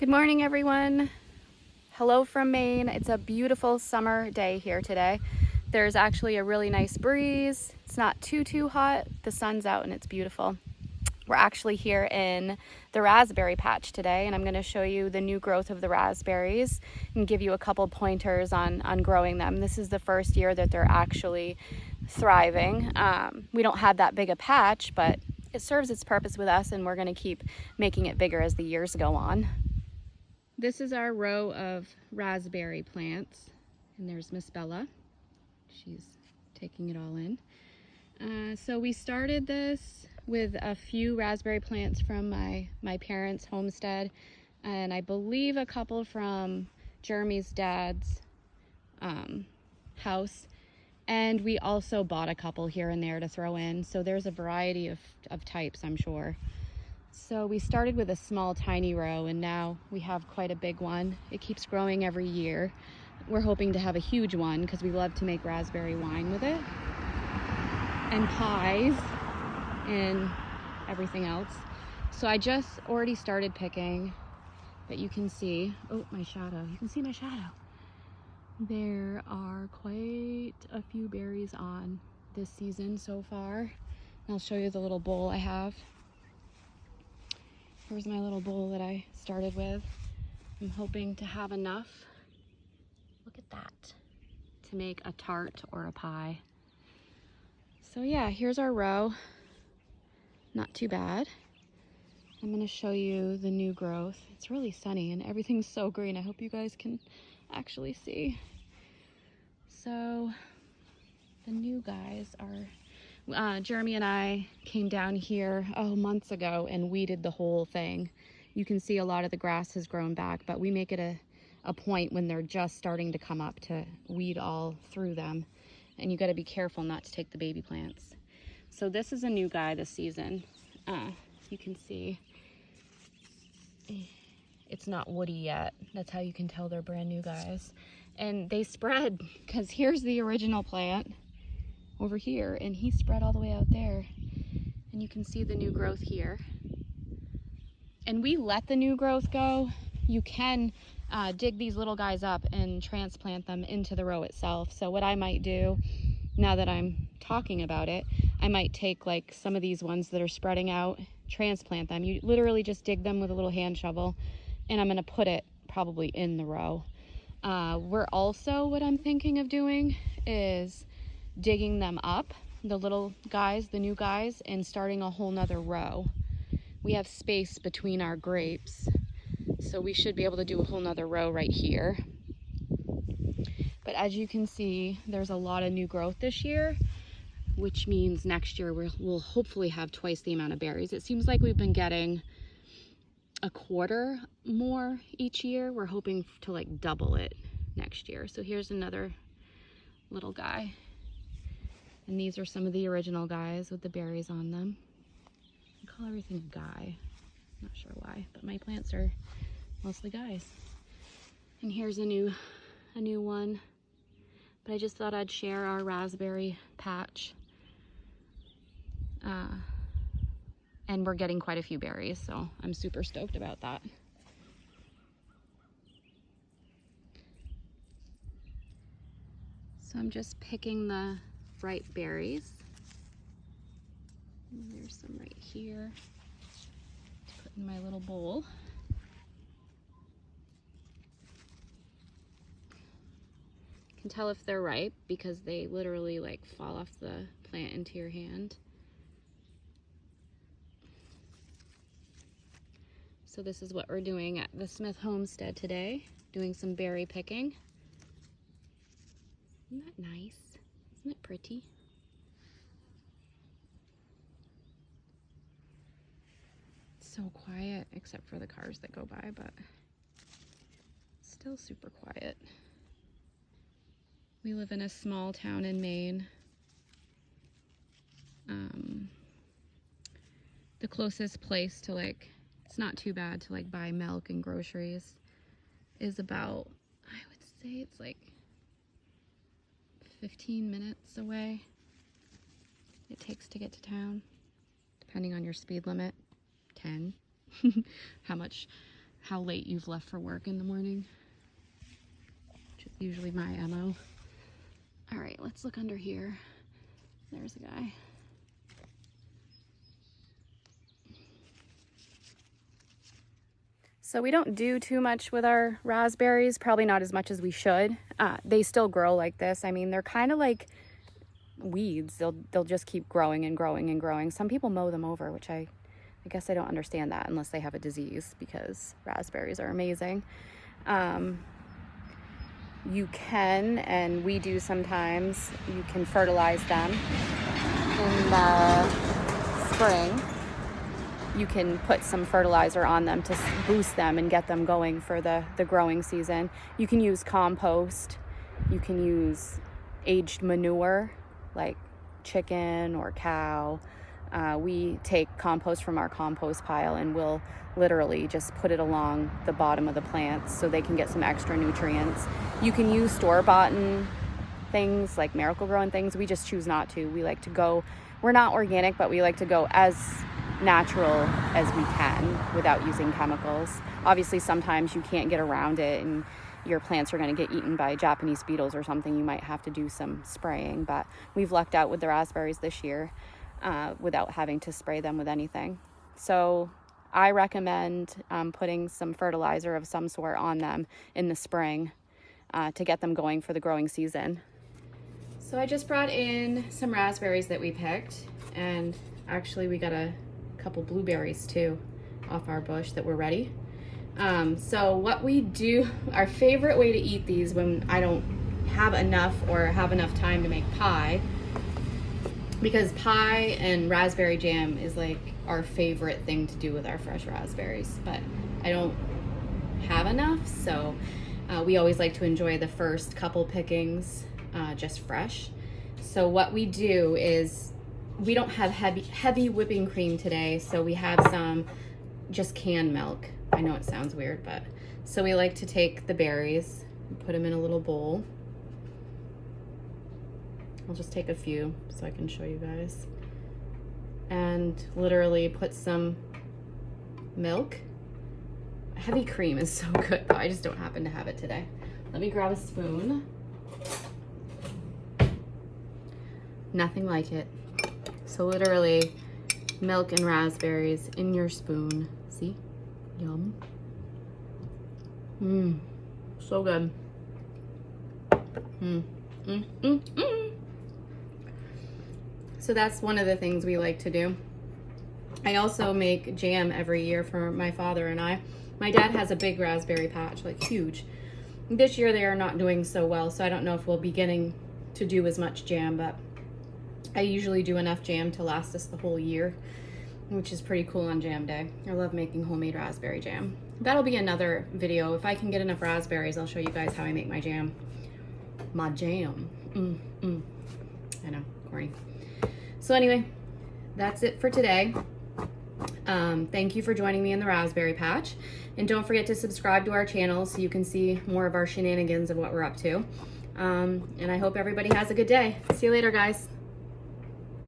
Good morning, everyone. Hello from Maine. It's a beautiful summer day here today. There's actually a really nice breeze. It's not too hot. The sun's out and it's beautiful. We're actually here in the raspberry patch today, and I'm going to show you the new growth of the raspberries and give you a couple pointers on growing them. This is the first year that they're actually thriving. We don't have that big a patch, but it serves its purpose with us, and we're going to keep making it bigger as the years go on. This is our row of raspberry plants, and there's Miss Bella. She's taking it all in. So we started this with a few raspberry plants from my parents' homestead, and I believe a couple from Jeremy's dad's house. And we also bought a couple here and there to throw in. So there's a variety of types, I'm sure. So we started with a small, tiny row, and now we have quite a big one. It keeps growing every year. We're hoping to have a huge one because we love to make raspberry wine with it, and pies, and everything else. So I just already started picking, but you can see, oh, my shadow. You can see my shadow. There are quite a few berries on this season so far. I'll show you the little bowl I have. Here's my little bowl that I started with. I'm hoping to have enough, look at that, to make a tart or a pie. So yeah, here's our row. Not too bad. I'm going to show you the new growth. It's really sunny and everything's so green. I hope you guys can actually see. So the new guys are, Jeremy and I came down here months ago and weeded the whole thing. You can see a lot of the grass has grown back, but we make it a point when they're just starting to come up to weed all through them. And you got to be careful not to take the baby plants. So this is a new guy this season. You can see it's not woody yet. That's how you can tell they're brand new guys. And they spread, because here's the original plant over here, and he spread all the way out there, and you can see the new growth here. And we let the new growth go. You can dig these little guys up and transplant them into the row itself. So what I might do, now that I'm talking about it, I might take like some of these ones that are spreading out, transplant them. You literally just dig them with a little hand shovel, and I'm going to put it probably in the row. We're also, what I'm thinking of doing is digging them up, the little guys, the new guys, and starting a whole nother row. We have space between our grapes, so we should be able to do a whole nother row right here. But as you can see, there's a lot of new growth this year, which means next year we'll hopefully have twice the amount of berries. It seems like we've been getting a quarter more each year. We're hoping to like double it next year. So here's another little guy. And these are some of the original guys with the berries on them. I call everything a guy. Not sure why, but my plants are mostly guys. And here's a new one. But I just thought I'd share our raspberry patch. And we're getting quite a few berries, so I'm super stoked about that. So I'm just picking the ripe berries. And there's some right here to put in my little bowl. You can tell if they're ripe because they literally like fall off the plant into your hand. So this is what we're doing at the Smith Homestead today, doing some berry picking. Isn't that nice? Isn't it pretty? It's so quiet, except for the cars that go by, but still super quiet. We live in a small town in Maine. The closest place to it's not too bad to buy milk and groceries is about, I would say it's 15 minutes away it takes to get to town, depending on your speed limit. 10. How much how late you've left for work in the morning, which is usually my MO. All right, let's look under here. There's a guy. So we don't do too much with our raspberries, probably not as much as we should. They still grow like this. I mean, they're kind of like weeds. They'll just keep growing and growing and growing. Some people mow them over, which I guess I don't understand that unless they have a disease, because raspberries are amazing. You can, and we do sometimes, you can fertilize them in the spring. You can put some fertilizer on them to boost them and get them going for the growing season. You can use compost. You can use aged manure like chicken or cow. We take compost from our compost pile and we'll literally just put it along the bottom of the plants so they can get some extra nutrients. You can use store-bought things like Miracle-Gro and things. We just choose not to. We like to go, we're not organic, but we like to go as natural as we can without using chemicals. Obviously, sometimes you can't get around it and your plants are going to get eaten by Japanese beetles or something. You might have to do some spraying, but we've lucked out with the raspberries this year without having to spray them with anything. So I recommend putting some fertilizer of some sort on them in the spring to get them going for the growing season. So I just brought in some raspberries that we picked, and actually we got a couple blueberries too off our bush that were ready. So what we do, our favorite way to eat these when I don't have enough or have enough time to make pie, because pie and raspberry jam is like our favorite thing to do with our fresh raspberries, but I don't have enough, so we always like to enjoy the first couple pickings just fresh. So what we do is, we don't have heavy whipping cream today, so we have some just canned milk. I know it sounds weird, but so we like to take the berries and put them in a little bowl. I'll just take a few so I can show you guys. And literally put some milk. Heavy cream is so good, but I just don't happen to have it today. Let me grab a spoon. Nothing like it. So literally milk and raspberries in your spoon. See? Yum. So good. So that's one of the things we like to do. I also make jam every year for my father and I. My dad has a big raspberry patch, like huge. This year they are not doing so well, so I don't know if we'll be getting to do as much jam, but I usually do enough jam to last us the whole year, which is pretty cool on jam day. I love making homemade raspberry jam. That'll be another video. If I can get enough raspberries, I'll show you guys how I make my jam. My jam. I know, corny. So anyway, that's it for today. Thank you for joining me in the raspberry patch. And don't forget to subscribe to our channel so you can see more of our shenanigans of what we're up to. And I hope everybody has a good day. See you later, guys.